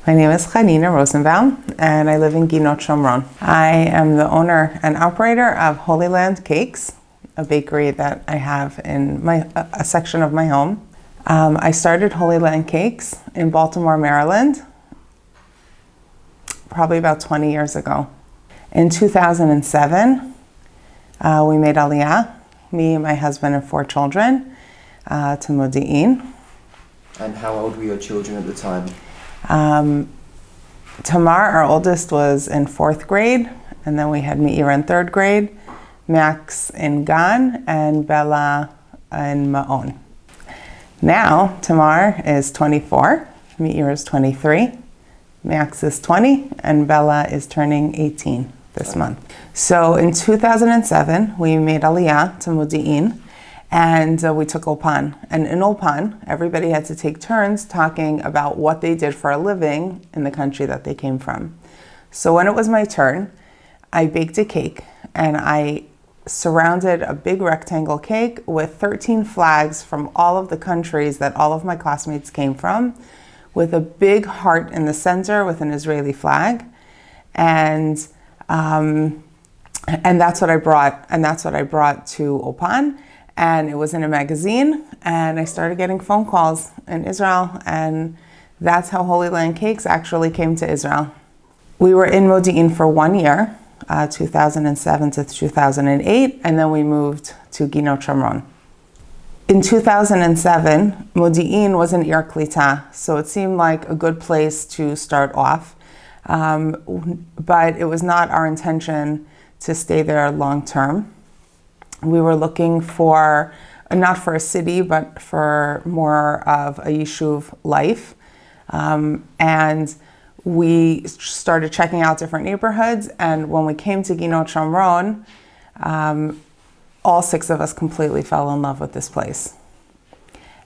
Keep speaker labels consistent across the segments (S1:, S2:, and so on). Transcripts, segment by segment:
S1: My name is Chanina Rosenbaum, and I live in Ginot Shomron. I am the owner and operator of Holyland Cakes, a bakery that I have in a section of my home. I started Holyland Cakes in Baltimore, Maryland, probably about 20 years ago. In 2007, we made Aliya, me and my husband and 4 children, to Modi'in.
S2: And how old were your children at the time?
S1: Tamar, our oldest, was in 4th grade, and then we had Meir in 3rd grade, Max in Gan, and Bella in Ma'on. Now, Tamar is 24, Meir is 23, Max is 20, and Bella is turning 18 this month. So in 2007, we made Aliya to Modi'in, and we took Ulpan. And in Ulpan, everybody had to take turns talking about what they did for a living in the country that they came from. So when it was my turn, I baked a cake, and I surrounded a big rectangle cake with 13 flags from all of the countries that all of my classmates came from, with a big heart in the center with an Israeli flag. And that's what I brought. And that's what I brought to Ulpan. And it was in a magazine, and I started getting phone calls in Israel, and that's how Holyland Cakes actually came to Israel. We were in Modi'in for 1 year, 2007 to 2008, and then we moved to Ginot Shomron. In 2007, Modi'in was an Ir Klita, so it seemed like a good place to start off, but it was not our intention to stay there long term. We were looking for, not for a city, but for more of a yishuv life. And we started checking out different neighborhoods. And when we came to Ginot Shomron, all 6 of us completely fell in love with this place.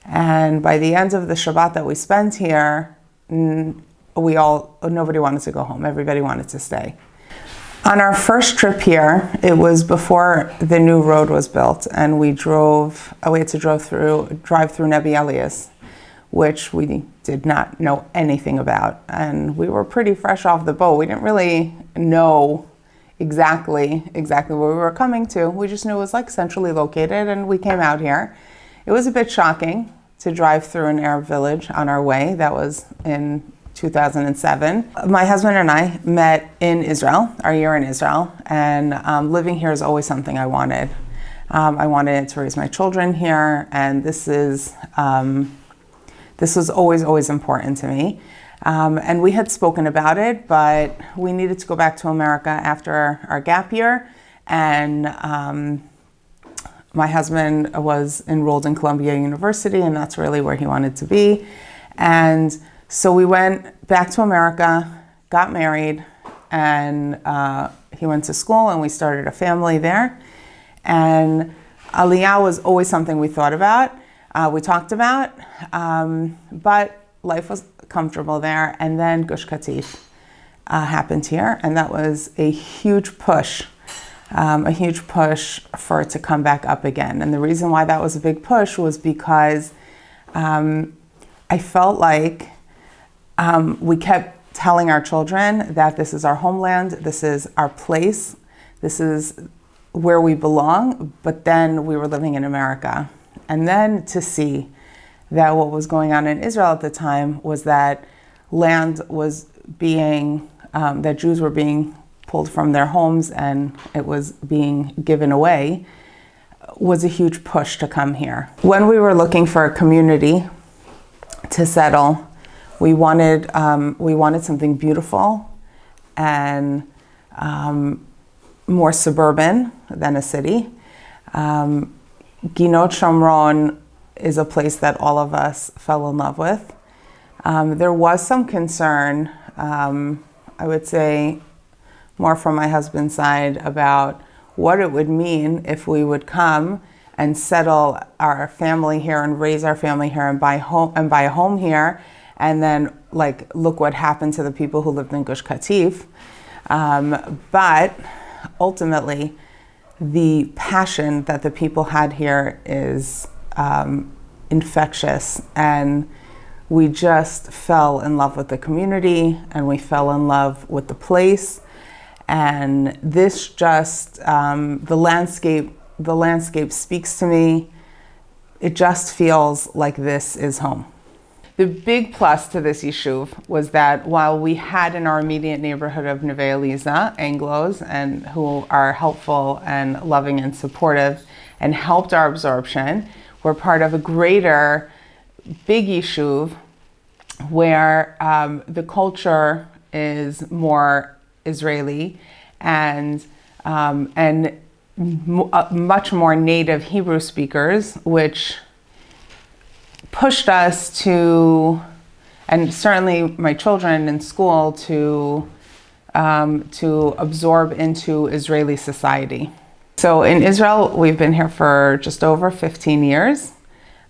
S1: And by the end of the Shabbat that we spent here, nobody wanted to go home. Everybody wanted to stay. On our first trip here, it was before the new road was built, and we had to drive through Nebi Elias, which we did not know anything about. And we were pretty fresh off the boat. We didn't really know exactly where we were coming to. We just knew it was like centrally located, and we came out here. It was a bit shocking to drive through an Arab village on our way. That was in 2007. My husband and I met in Israel, our year in Israel, and living here is always something I wanted. I wanted to raise my children here, and this was always important to me. And we had spoken about it, but we needed to go back to America after our gap year, and my husband was enrolled in Columbia University, and that's really where he wanted to be. And so we went back to America, got married, and he went to school, and we started a family there. And Aliya was always something we thought about, we talked about, but life was comfortable there. And then Gush Katif happened here, and that was a huge push for it to come back up again. And the reason why that was a big push was because I felt like we kept telling our children that this is our homeland, this is our place, this is where we belong, but then we were living in America. And then to see that what was going on in Israel at the time was that land was that Jews were being pulled from their homes and it was being given away, was a huge push to come here. When we were looking for a community to settle, we wanted something beautiful and more suburban than a city. Ginot Shomron is a place that all of us fell in love with. There was some concern, I would say more from my husband's side, about what it would mean if we would come and settle our family here and raise our family here and buy a home here. And then, look what happened to the people who lived in Gush Katif. But ultimately, the passion that the people had here is infectious. And we just fell in love with the community, and we fell in love with the place. And this just, the landscape speaks to me. It just feels like this is home. The big plus to this yishuv was that while we had in our immediate neighborhood of Neve Eliza, Anglos, and who are helpful and loving and supportive and helped our absorption, we're part of a greater big yishuv where the culture is more Israeli and much more native Hebrew speakers, which pushed us to, and certainly my children in school, to absorb into Israeli society. So in Israel, we've been here for just over 15 years.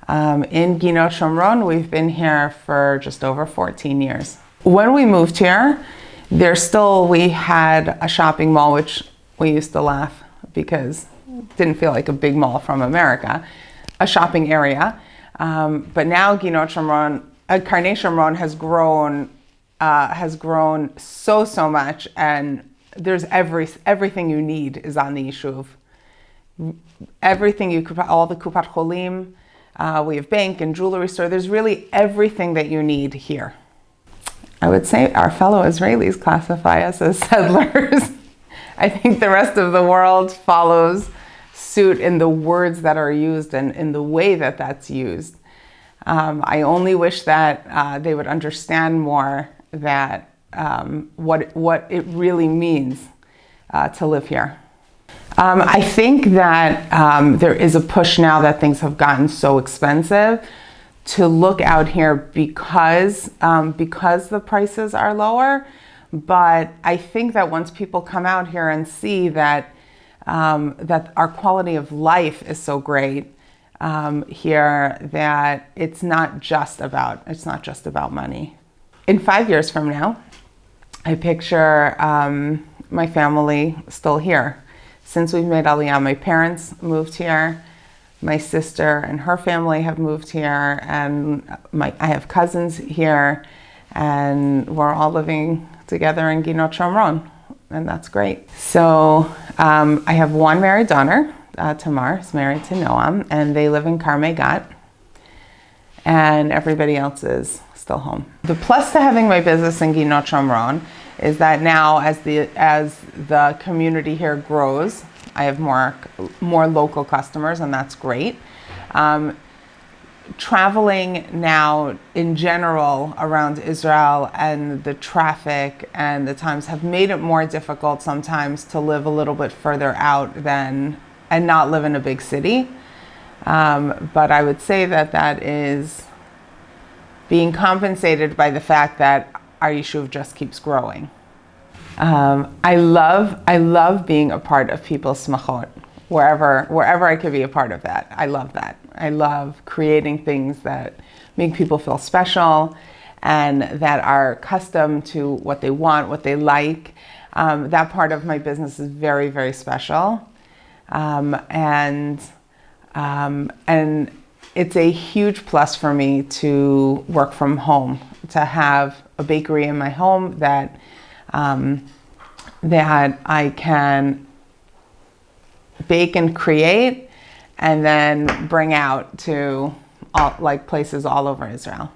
S1: In Ginot Shomron, we've been here for just over 14 years. When we moved here, we had a shopping mall, which we used to laugh because it didn't feel like a big mall from America, a shopping area. But now Ginot Shomron, Karnei Shomron has grown so much, and there's everything you need is on the yishuv. Everything all the Kupat Cholim, we have bank and jewelry store. There's really everything that you need here. I would say our fellow Israelis classify us as settlers. I think the rest of the world follows suit in the words that are used and in the way that that's used. I only wish that they would understand more that what it really means to live here. I think that there is a push now that things have gotten so expensive to look out here because the prices are lower. But I think that once people come out here and see that that our quality of life is so great here, that it's not just about money. In 5 years from now, I picture my family still here. Since we've made Aliya, my parents moved here. My sister and her family have moved here, and I have cousins here, and we're all living together in Ginot Shomron, and that's great. So I have one married daughter, Tamar, is married to Noam, and they live in Karmei Gat, and everybody else is still home. The plus to having my business in Ginot Shomron is that now as the community here grows, I have more local customers, and that's great. Traveling now in general around Israel and the traffic and the times have made it more difficult sometimes to live a little bit further out and not live in a big city. But I would say that is being compensated by the fact that our yishuv just keeps growing. I love being a part of people's smachot, wherever I could be a part of that. I love that. I love creating things that make people feel special and that are accustomed to what they want, what they like. That part of my business is very, very special. And it's a huge plus for me to work from home, to have a bakery in my home that I can bake and create and then bring out to places all over Israel.